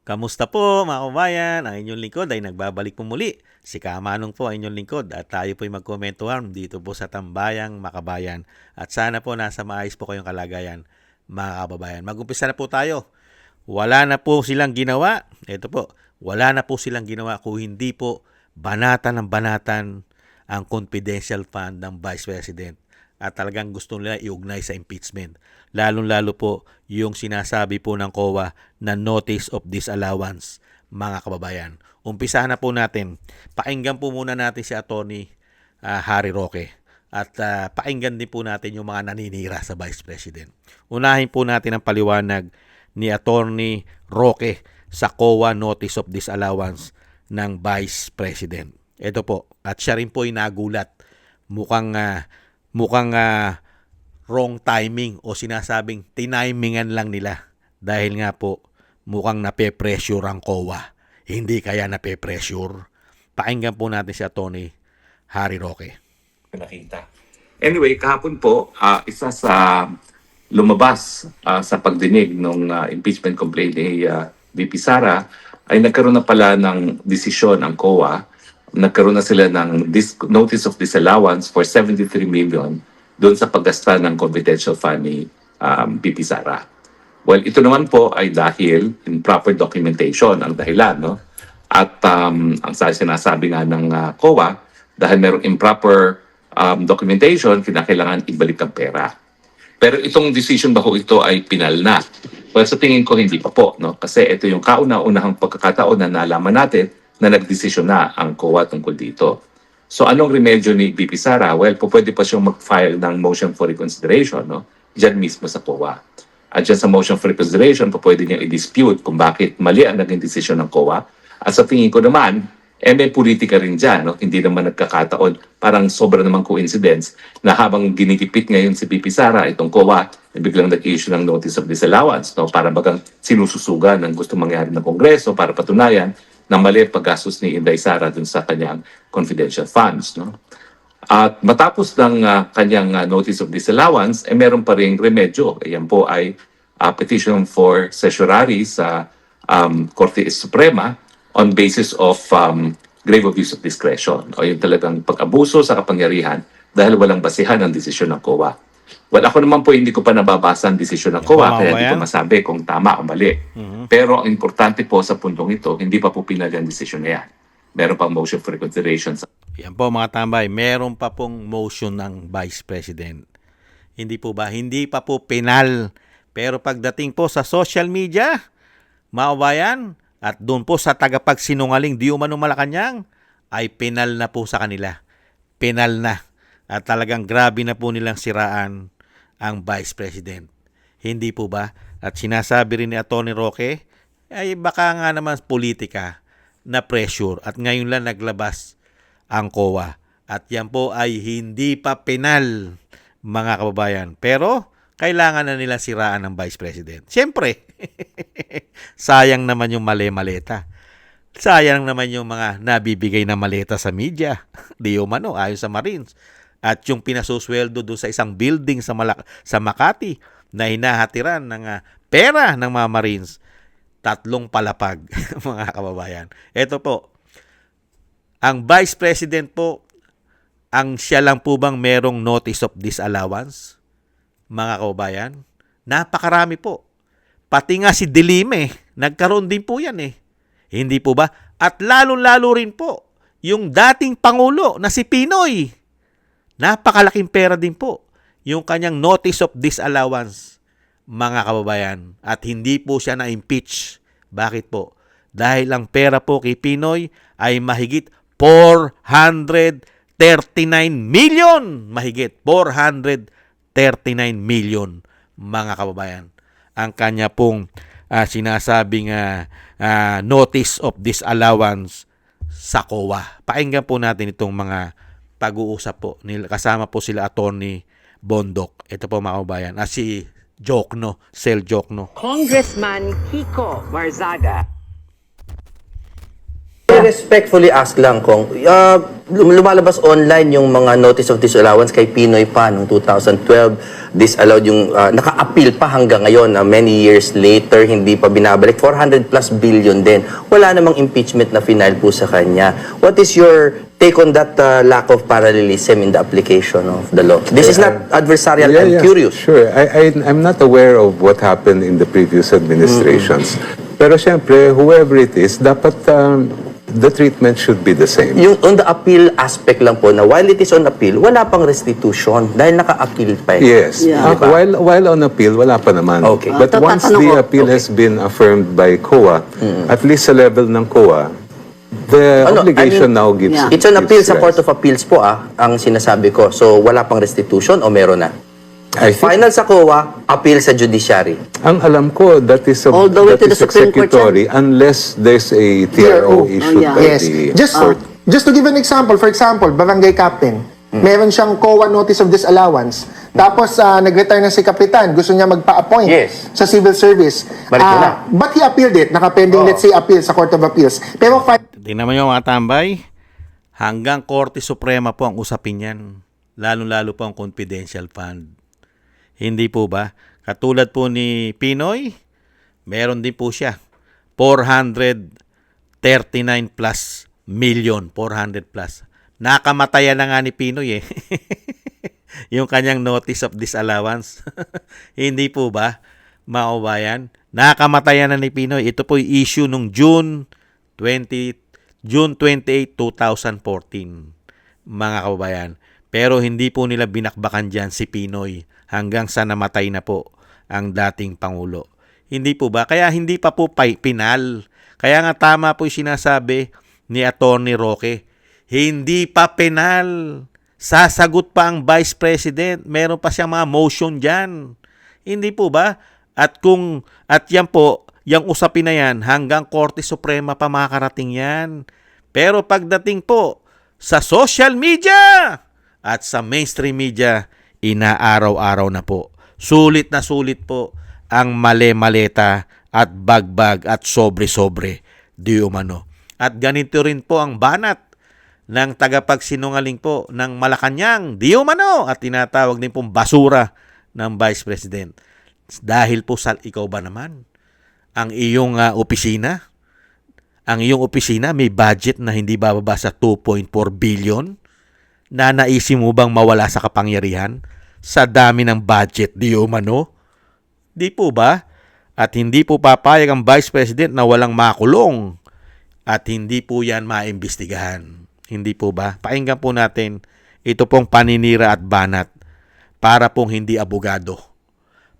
Kamusta po mga kabayan? Ang inyong lingkod ay nagbabalik po muli. Si Kamanong po ang inyong lingkod at tayo po ay magkomentuhan dito po sa Tambayang Makabayan. At sana po nasa maayos po kayong kalagayan mga kababayan. Mag-umpisa na po tayo. Wala na po silang ginawa. Ito po, wala na po silang ginawa kung hindi po banatan ng banatan ang confidential fund ng Vice President. At talagang gusto nila iugnay sa impeachment. Lalong-lalo po yung sinasabi po ng COA na notice of disallowance, mga kababayan. Umpisahan na po natin. Pakinggan po muna natin si Atty. Harry Roque. At pakinggan din po natin yung mga naninira sa Vice President. Unahin po natin ang paliwanag ni Atty. Roque sa COA notice of disallowance ng Vice President. Ito po. At siya rin po ay nagulat. Mukhang wrong timing o sinasabing tinimingan lang nila dahil nga po mukhang nape-pressure ang COA. Hindi kaya nape-pressure. Pakinggan po natin si Atty. Harry Roque. Nakita. Anyway, kahapon po, isa sa lumabas sa pagdinig ng impeachment complaint ni VP Sara ay nagkaroon na pala ng desisyon ang COA. Nagkaroon na sila ng notice of disallowance for 73 million doon sa paggasta ng confidential fund ni VP Sara. Well, ito naman po ay dahil improper documentation ang dahilan, no? At ang sinasabi nga ng COA, dahil merong improper documentation, kinakailangan ibalik ang pera. Pero itong decision ba ho ito ay pinal na? Well, sa tingin ko hindi pa po, no? Kasi ito yung kauna-unahang pagkakataon na nalaman natin na nagdesisyon na ang COA tungkol dito. So anong remedyo ni VP Sara? Well, pwede pa siyang mag-file ng motion for reconsideration, no? Diyan mismo sa COA. At dyan sa motion for reconsideration, pwede niyang i-dispute kung bakit mali ang naging desisyon ng COA. At sa tingin ko naman, may politika rin dyan, no? Hindi naman nagkakataon, parang sobra namang coincidence na habang ginigipit ngayon si VP Sara, itong COA, biglang nag-issue ng notice of disallowance, no? Para bagang sinususugan ng gusto mangyari ng Kongreso para patunayan na mali paggastos ni Inday Sara dun sa kanyang confidential funds, no? At matapos ng kanyang notice of disallowance, meron pa ring remedyo. Ayan po ay petition for certiorari sa Korte Suprema on basis of grave abuse of discretion o yung talagang pag-abuso sa kapangyarihan dahil walang basihan ang desisyon ng COA. Well, ako naman po hindi ko pa nababasa ang desisyon ng COA kaya hindi ko masabi kung tama o mali. Pero ang importante po sa puntong ito, hindi pa po pinali ang desisyon na yan. Meron pang motion for reconsideration. Yan po mga tambay, meron pa pong motion ng Vice President. Hindi po ba? Hindi pa po penal. Pero pagdating po sa social media, maawayan, at doon po sa tagapagsinungaling di umano Malacanang, ay penal na po sa kanila. Penal na. At talagang grabe na po nilang siraan ang Vice President. Hindi po ba? At sinasabi rin ni Atty. Roque, ay baka nga naman politika na pressure at ngayon lang naglabas ang COA. At yan po ay hindi pa penal, mga kababayan. Pero kailangan na nila siraan ng Vice President. Siyempre, sayang naman yung maleta. Sayang naman yung mga nabibigay na maleta sa media. Di umano, ayon sa Marines. At yung pinasusweldo doon sa isang building sa Makati na hinahatiran ng pera ng mga Marines. 3 palapag, mga kababayan. Ito po, ang Vice President po, ang siya lang po bang merong notice of disallowance, mga kababayan? Napakarami po. Pati nga si Delime, nagkaroon din po yan eh. Hindi po ba? At lalo-lalo rin po, yung dating Pangulo na si Pinoy. Napakalaking pera din po yung kanyang notice of disallowance, mga kababayan. At hindi po siya na-impeach. Bakit po? Dahil ang pera po kay Pinoy ay mahigit 439 million. Mahigit 439 million, mga kababayan. Ang kanya pong sinasabing notice of disallowance sa COA. Pakinggan po natin itong mga pag-uusap po. Kasama po sila Atty. Bondok. Ito po mga kababayan. Si Jokno, Sel Jokno. Congressman Kiko Barzaga. respectfully ask lang kung lumalabas online yung mga notice of disallowance kay Pinoy pa noong 2012, disallowed yung naka-appeal pa hanggang ngayon, many years later hindi pa binabalik, 400 plus billion din. Wala namang impeachment na final po sa kanya. What is your take on that lack of parallelism in the application of the law? This is not adversarial. I'm curious. Sure. I'm not aware of what happened in the previous administrations. Pero siyempre, whoever it is, dapat the treatment should be the same. Yung on the appeal aspect lang po, na while it is on appeal, wala pang restitution dahil naka-appeal pa. Yes. Di ba? While on appeal, wala pa naman. Okay. But once the appeal has been affirmed by COA, at least sa level ng COA, the obligation now gives... It's on appeal gives sa Court rise. of Appeals po ang sinasabi ko. So wala pang restitution o meron na? I think- Final sa COA, appeal sa judiciary. Ang alam ko, that is All the way that to the is Supreme Court executory unless there's a TRO issued yeah. by Yes. the Just, court. just to give an example, for example, barangay captain, meron siyang COA notice of disallowance. Tapos, nag-retire na si kapitan, gusto niya magpa-appoint Yes. sa civil service. Balik mo na. But he appealed it, nakapending, let's say, appeal sa Court of Appeals. Pero Tingnan mo yung mga tambay, hanggang Korte Suprema po ang usapin yan. Lalo-lalo po ang confidential fund. Hindi po ba? Katulad po ni Pinoy, meron din po siya. 439 plus million, 400 plus. Nakamatayan na nga ni Pinoy eh. Yung kanyang notice of disallowance. Hindi po ba, mga kababayan? Nakamatayan na ni Pinoy. Ito po yung issue nung June 28, 2014, mga kababayan. Pero hindi po nila binakbakan dyan si Pinoy hanggang sa namatay na po ang dating Pangulo. Hindi po ba? Kaya hindi pa po pinal. Kaya nga tama po yung sinasabi ni Attorney Roque. Hindi pa penal. Sasagot pa ang Vice President. Meron pa siyang mga motion dyan. Hindi po ba? At yan po, yung usapin na yan, hanggang Korte Suprema pa makakarating yan. Pero pagdating po sa social media at sa mainstream media, inaaraw-araw na po. Sulit na sulit po ang male-maleta at bagbag at sobre-sobre di umano. At ganito rin po ang banat ng tagapagsinungaling po ng Malacanang di umano at tinatawag din pong basura ng Vice President. Dahil po sa ikaw ba naman, ang iyong opisina, may budget na hindi bababa sa 2.4 billion. Nanaisin mo bang mawala sa kapangyarihan sa dami ng budget di umano? Di po ba? At hindi po papayag ang Vice President na walang makulong at hindi po yan maimbestigahan. Hindi po ba? Pakinggan po natin ito pong paninira at banat para pong hindi abogado.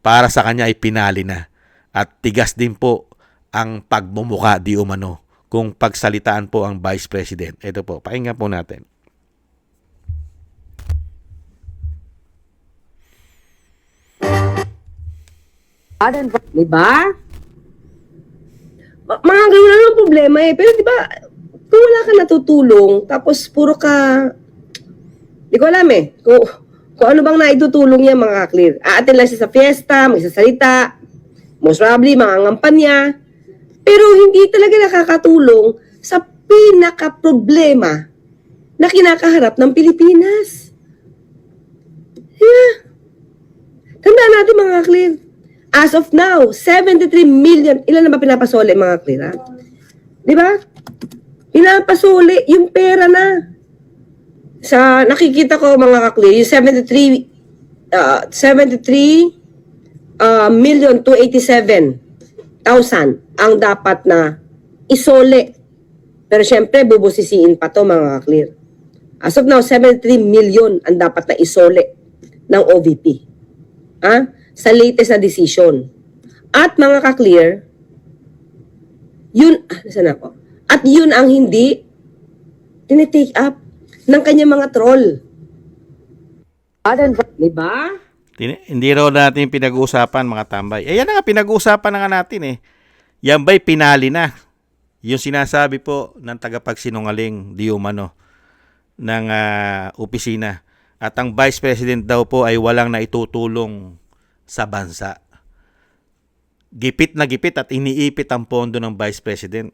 Para sa kanya ay pinali na at tigas din po ang pagmumuka di umano kung pagsalitaan po ang Vice President. Ito po, pakinggan po natin. Di ba? Mga ganyan lang ang problema eh. Pero di ba, kung wala ka natutulong, tapos puro ka, di ko alam eh, kung ano bang naitutulong niya mga clear. Aatin lang siya sa fiesta, magsasalita, most probably mga ngampanya, pero hindi talaga nakakatulong sa pinaka-problema na kinakaharap ng Pilipinas. Yeah. Tandaan natin mga clear. As of now, 73 million, ilan na ba pinapasuli mga clear, ha? Di ba? Pinapasuli yung pera na. Sa nakikita ko mga ka-clear, yung 73 million 287,000 ang dapat na isole. Pero syempre, bubusisiin pa to mga ka-clear. As of now, 73 million ang dapat na isole ng OVP. Ha? Sa latest na decision. At mga ka-clear, yun, nasan ako? At yun ang hindi tinitake up ng kanyang mga troll. Diba? Hindi raw natin pinag-uusapan mga tambay. Yan na nga, pinag-uusapan na nga natin eh. Yan ba'y pinali na? Yung sinasabi po ng tagapagsinungaling di umano ng opisina. At ang Vice President daw po ay walang naitutulong sa bansa. Gipit na gipit at iniipit ang pondo ng Vice President.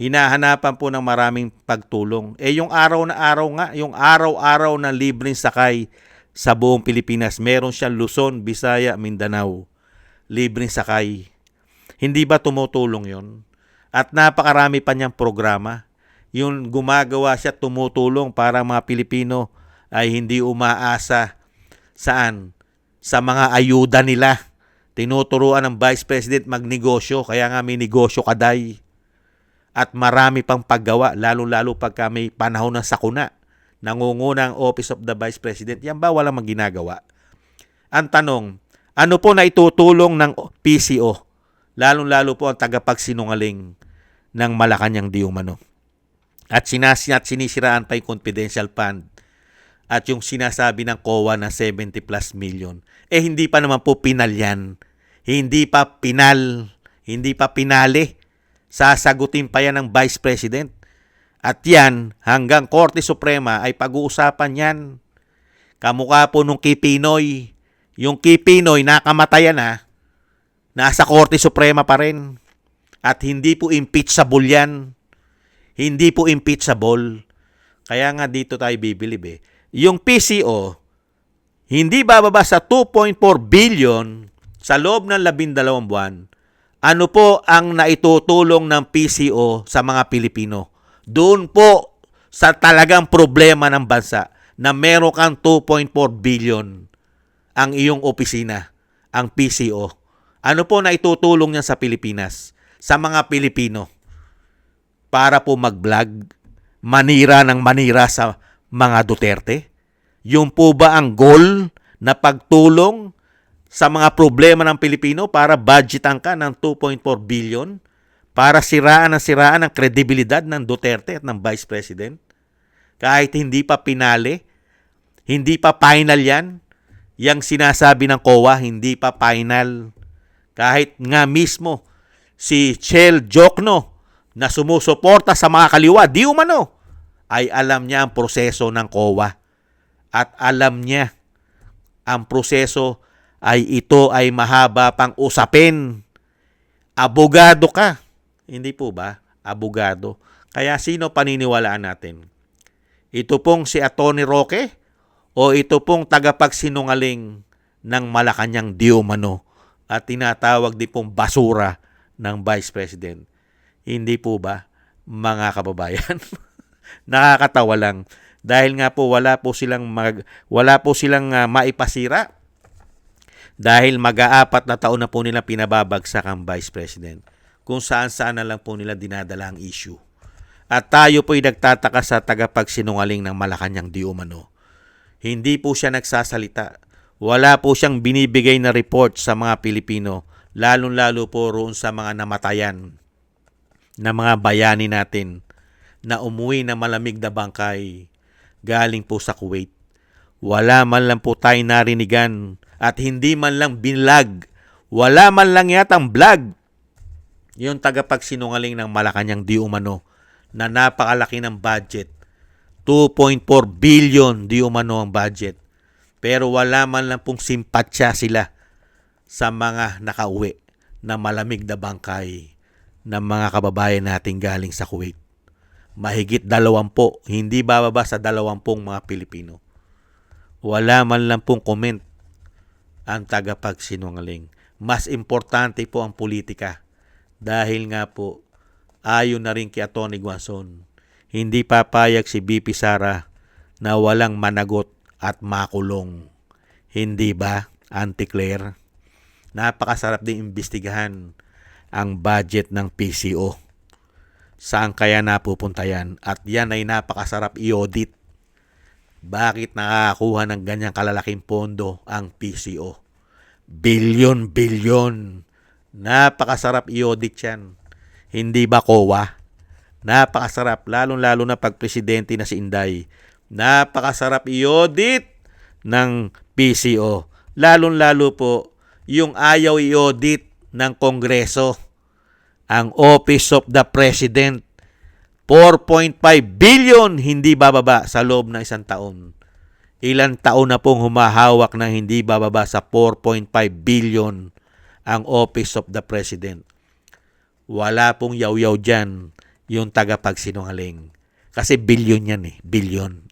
hinahanapan po ng maraming pagtulong. Yung araw na araw nga, yung araw-araw na libreng sakay sa buong Pilipinas, meron siyang Luzon, Visaya, Mindanao. Libreng sakay. Hindi ba tumutulong yon? At napakarami pa niyang programa. Yung gumagawa siya, tumutulong para mga Pilipino ay hindi umaasa saan? Sa mga ayuda nila. Tinuturuan ng Vice President magnegosyo, kaya nga may negosyo kaday. At marami pang paggawa, lalo-lalo pagka may panahon ng sakuna. Nangunguna ang Office of the Vice President. Yan ba walang maginagawa? Ang tanong, ano po na itutulong ng PCO? Lalong-lalo po ang tagapagsinungaling ng Malacanang di umano. At sinisiraan pa yung confidential fund at yung sinasabi ng COA na 70 plus million. Hindi pa naman po pinal yan. Hindi pa pinali. Sasagutin pa yan ng Vice President. At yan, hanggang Korte Suprema ay pag-uusapan yan. Kamukha po nung kay Pinoy. Yung kay Pinoy, nakamatayan ha. Nasa Korte Suprema pa rin. At hindi po impeachable yan. Hindi po impeachable. Kaya nga dito tayo bibilib eh. Yung PCO, hindi bababa sa 2.4 billion sa loob ng 12 buwan. Ano po ang naitutulong ng PCO sa mga Pilipino? Doon po sa talagang problema ng bansa na meron kang 2.4 billion ang iyong opisina, ang PCO. Ano po naitutulong niya sa Pilipinas, sa mga Pilipino? Para po mag-vlog, manira ng manira sa mga Duterte? Yung po ba ang goal na pagtulong sa mga problema ng Pilipino para budgetan ka ng 2.4 billion? Para siraan ang kredibilidad ng Duterte at ng Vice President? Kahit hindi pa pinali, hindi pa final yan, yung sinasabi ng COA, hindi pa final. Kahit nga mismo si Chel Jokno na sumusuporta sa mga kaliwa, di umano, ay alam niya ang proseso ng COA. At alam niya ang proseso ay ito ay mahaba pang usapin. Abogado ka. Hindi po ba? Abogado. Kaya sino paniniwalaan natin? Ito pong si Atty. Roque o ito pong tagapagsinungaling ng Malacanang di umano at tinatawag din pong basura ng Vice President? Hindi po ba, mga kababayan? Nakakatawa lang dahil nga po wala po silang maipasira dahil mag-aapat na taon na po nila pinababagsak ang Vice President kung saan-saan na lang po nila dinadala ang issue. At tayo po'y nagtataka sa tagapagsinungaling ng Malacanang di umano. Hindi po siya nagsasalita. Wala po siyang binibigay na report sa mga Pilipino, lalong-lalo po roon sa mga namatayan na mga bayani natin na umuwi na malamig na bangkay galing po sa Kuwait. Wala man lang po tayo narinigan at hindi man lang binlag. Wala man lang yatang vlog yung tagapagsinungaling ng Malacanang di umano na napakalaki ng budget. 2.4 billion di umano ang budget. Pero wala man lang pong simpatsya sila sa mga nakauwi na malamig na bangkay ng mga kababayan natin galing sa Kuwait. Mahigit 20, hindi bababa sa 20 mga Pilipino. Wala man lang pong comment ang tagapagsinungaling. Mas importante po ang politika dahil nga po ayon na rin kay Atty. Guason, hindi papayag si BP Sara na walang managot at makulong. Hindi ba, Auntie Claire? Napakasarap din imbestigahan ang budget ng PCO. Saan kaya napupunta yan? At yan ay napakasarap i-audit. Bakit nakakakuha ng ganyang kalalaking pondo ang PCO? Bilyon. Napakasarap i-audit yan. Hindi ba COA? Napakasarap, lalong-lalo na pag presidente na si Inday. Napakasarap i-audit ng PCO. Lalong-lalo po yung ayaw i-audit ng Kongreso. Ang Office of the President, 4.5 billion hindi bababa sa loob ng isang taon. Ilang taon na pong humahawak ng hindi bababa sa 4.5 billion ang Office of the President. Wala pong yaw-yaw dyan. yung tagapagsinungaling. Kasi bilyon yan eh. Bilyon.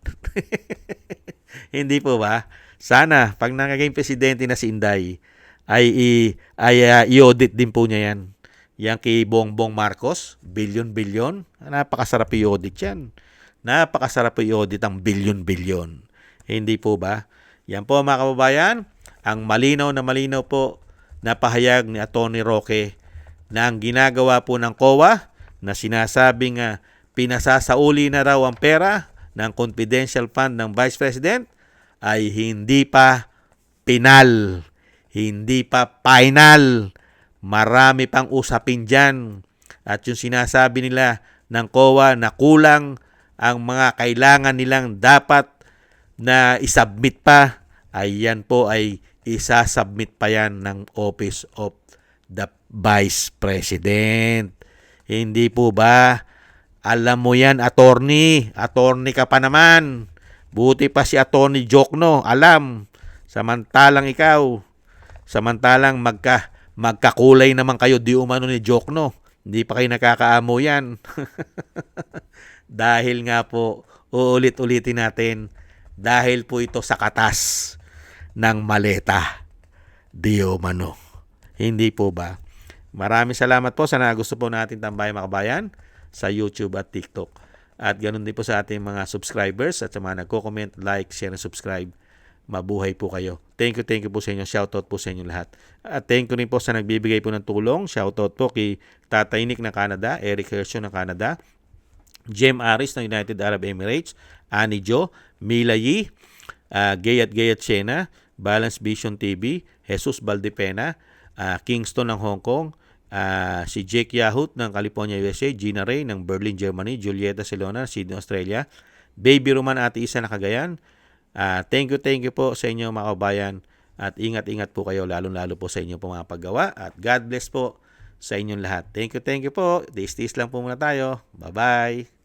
Hindi po ba? Sana, pag naging presidente na si Inday, i-audit din po niya yan. Yan kay Bongbong Marcos, bilyon-bilyon. Napakasarap i-audit yan. Napakasarap i-audit ang bilyon-bilyon. Hindi po ba? Yan po mga kababayan, ang malinaw po na pahayag ni Atty. Roque na ang ginagawa po ng COA na sinasabing pinasasauli na raw ang pera ng confidential fund ng Vice President ay hindi pa pinal, hindi pa final. Marami pang usapin dyan. At yung sinasabi nila ng COA na kulang ang mga kailangan nilang dapat na isubmit pa, ay yan po ay isasubmit pa yan ng Office of the Vice President. Hindi po ba? Alam mo yan, attorney. Attorney ka pa naman. Buti pa si Attorney Jokno. Alam. Samantalang ikaw. Samantalang magkakulay naman kayo di umano ni Jokno. Hindi pa kayo nakakaamo yan. Dahil nga po, uulit-ulitin natin, dahil po ito sa katas ng maleta. Di umano. Hindi po ba? Maraming salamat po. Sana gusto po natin tambayan mga kabayan sa YouTube at TikTok. At ganoon din po sa ating mga subscribers at sa mga nagko-comment, like, share, and subscribe. Mabuhay po kayo. Thank you po sa inyo. Shoutout po sa inyo lahat. At thank you rin po sa nagbibigay po ng tulong. Shoutout po kay Tatay Nick ng Canada, Eric Hershon ng Canada, Jem Aris ng United Arab Emirates, Annie Jo, Mila Yi, Gayat Shena, Balance Vision TV, Jesus Valdepena, Kingston ng Hong Kong, si Jake Yahut ng California, USA, Gina Ray ng Berlin, Germany, Julieta Silona, Sydney, Australia, Baby Roman Ate Isa na Cagayan. Thank you po sa inyo mga kabayan at ingat-ingat po kayo lalo-lalo po sa inyo po mga paggawa at God bless po sa inyong lahat. Thank you po. Tiis-tiis lang po muna tayo. Bye-bye.